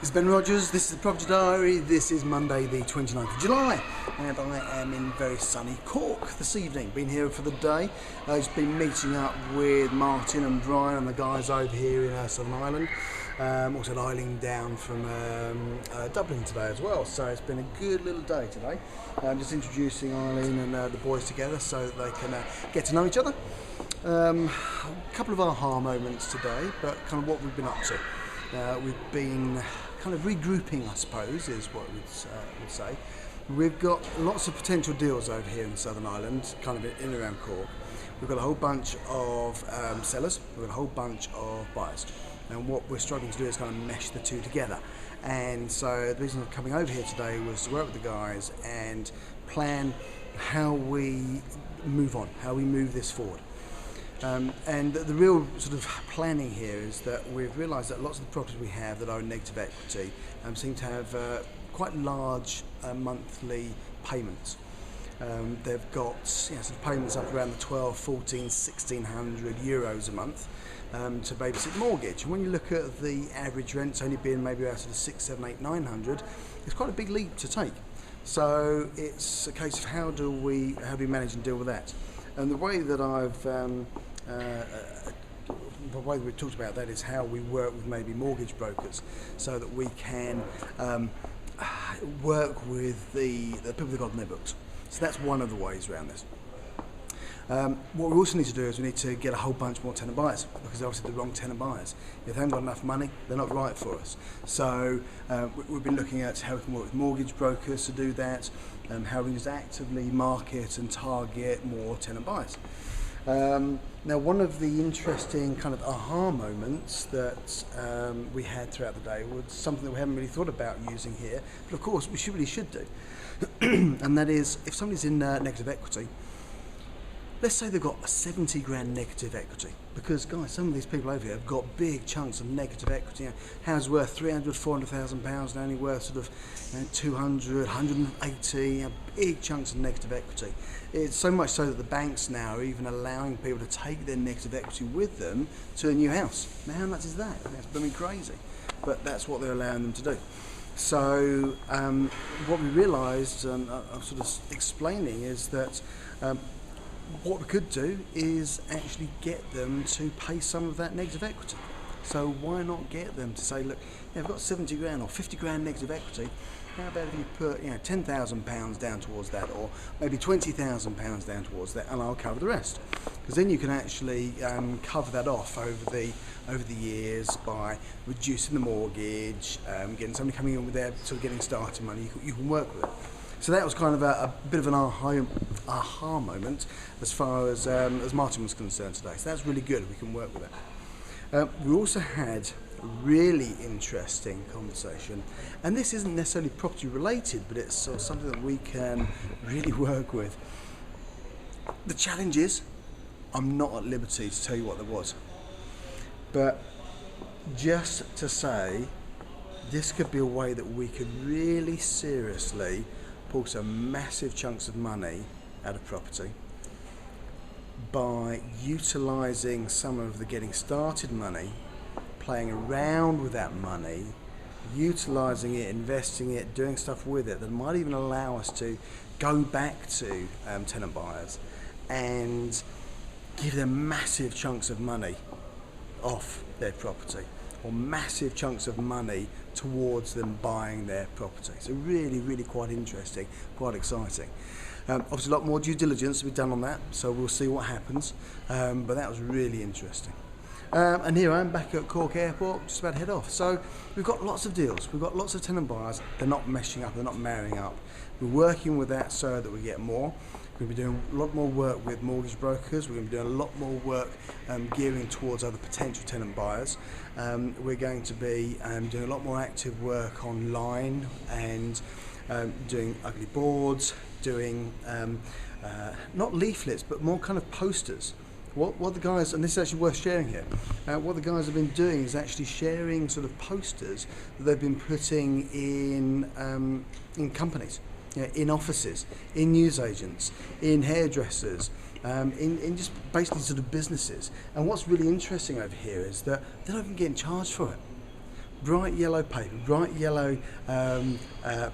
It's Ben Rogers, this is the Property Diary, this is Monday the 29th of July and I am in very sunny Cork this evening. Been here for the day, just been meeting up with Martin and Brian and the guys over here in Southern Ireland. Also dialing down from Dublin today as well, so it's been a good little day today. Just introducing Eileen and the boys together so that they can get to know each other. A couple of aha moments today, but kind of what we've been up to. We've been kind of regrouping, I suppose, is what we'd say. We've got lots of potential deals over here in Southern Ireland, kind of in and around Cork. We've got a whole bunch of sellers, we've got a whole bunch of buyers. And what we're struggling to do is kind of mesh the two together. And so the reason I'm coming over here today was to work with the guys and plan how we move on, how we move this forward. And the real sort of planning here is that we've realised that lots of the properties we have that are in negative equity seem to have quite large monthly payments. They've got sort of payments up around the 12, 14, 1600 euros a month to babysit mortgage. And when you look at the average rents only being maybe out of the 6, 7, 8, 900, it's quite a big leap to take. So it's a case of how do we manage and deal with that. And the way that the way that we've talked about that is how we work with maybe mortgage brokers so that we can work with the people they've got on their books. So that's one of the ways around this. What we also need to do is we need to get a whole bunch more tenant buyers, because they're obviously the wrong tenant buyers. If they haven't got enough money, they're not right for us. So we've been looking at how we can work with mortgage brokers to do that, how we can just actively market and target more tenant buyers. Now, one of the interesting kind of aha moments that we had throughout the day was something that we haven't really thought about using here, but of course we really should do. And that is, if somebody's in negative equity, let's say they've got a 70 grand negative equity, because guys, some of these people over here have got big chunks of negative equity. You know, house worth 300, 400,000 pounds, and only worth sort of 200, 180, big chunks of negative equity. It's so much so that the banks now are even allowing people to take their negative equity with them to a new house. Now, how much is that? That's blooming crazy, but that's what they're allowing them to do. So what we realised, and I'm sort of explaining, is that what we could do is actually get them to pay some of that negative equity. So why not get them to say, look, I've got 70 grand or 50 grand negative equity. How about if you put £10,000 down towards that, or maybe £20,000 down towards that, and I'll cover the rest. Because then you can actually cover that off over the years by reducing the mortgage, getting somebody coming in with their sort of getting started money. You can work with it. So that was kind of a bit of an aha moment as far as Martin was concerned today. So that's really good. We can work with it. We also had a really interesting conversation, and this isn't necessarily property related, but it's sort of something that we can really work with. The challenge is, I'm not at liberty to tell you what there was, but just to say, this could be a way that we could really seriously pull some massive chunks of money out of property by utilising some of the getting started money, playing around with that money, utilising it, investing it, doing stuff with it that might even allow us to go back to tenant buyers and give them massive chunks of money off their property, or massive chunks of money towards them buying their property. So really, really quite interesting, quite exciting. Obviously a lot more due diligence to be done on that, so we'll see what happens, but that was really interesting. And here I am back at Cork Airport, just about to head off. So we've got lots of deals, we've got lots of tenant buyers. They're not meshing up, they're not marrying up. We're working with that so that we get more. We're going to be doing a lot more work with mortgage brokers. We're going to be doing a lot more work gearing towards other potential tenant buyers. We're going to be doing a lot more active work online and doing ugly boards, doing not leaflets, but more kind of posters. What the guys, and this is actually worth sharing here, what the guys have been doing is actually sharing sort of posters that they've been putting in companies. In offices, in newsagents, in hairdressers, in just basically sort of businesses. And what's really interesting over here is that they're not even getting charged for it. bright yellow paper, bright yellow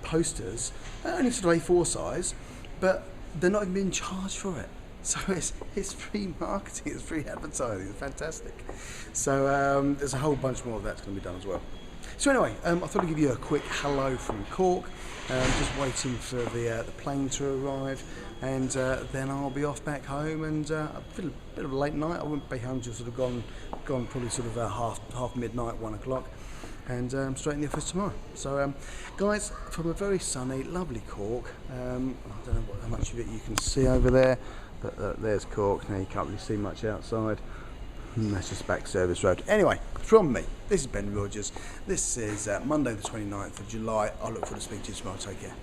posters, only sort of A4 size, but they're not even being charged for it. So it's free marketing, it's free advertising, it's fantastic. So there's a whole bunch more of that's going to be done as well. So anyway, I thought I'd give you a quick hello from Cork. Just waiting for the plane to arrive, and then I'll be off back home. And a bit of a late night. I won't be home till sort of gone probably sort of half midnight, 1 o'clock, and straight in the office tomorrow. So guys, from a very sunny, lovely Cork. I don't know how much of it you can see over there, but there's Cork. Now you can't really see much outside. That's just back service road. Anyway, from me, this is Ben Rogers. This is Monday the 29th of July. I look forward to speaking to you tomorrow. Take care.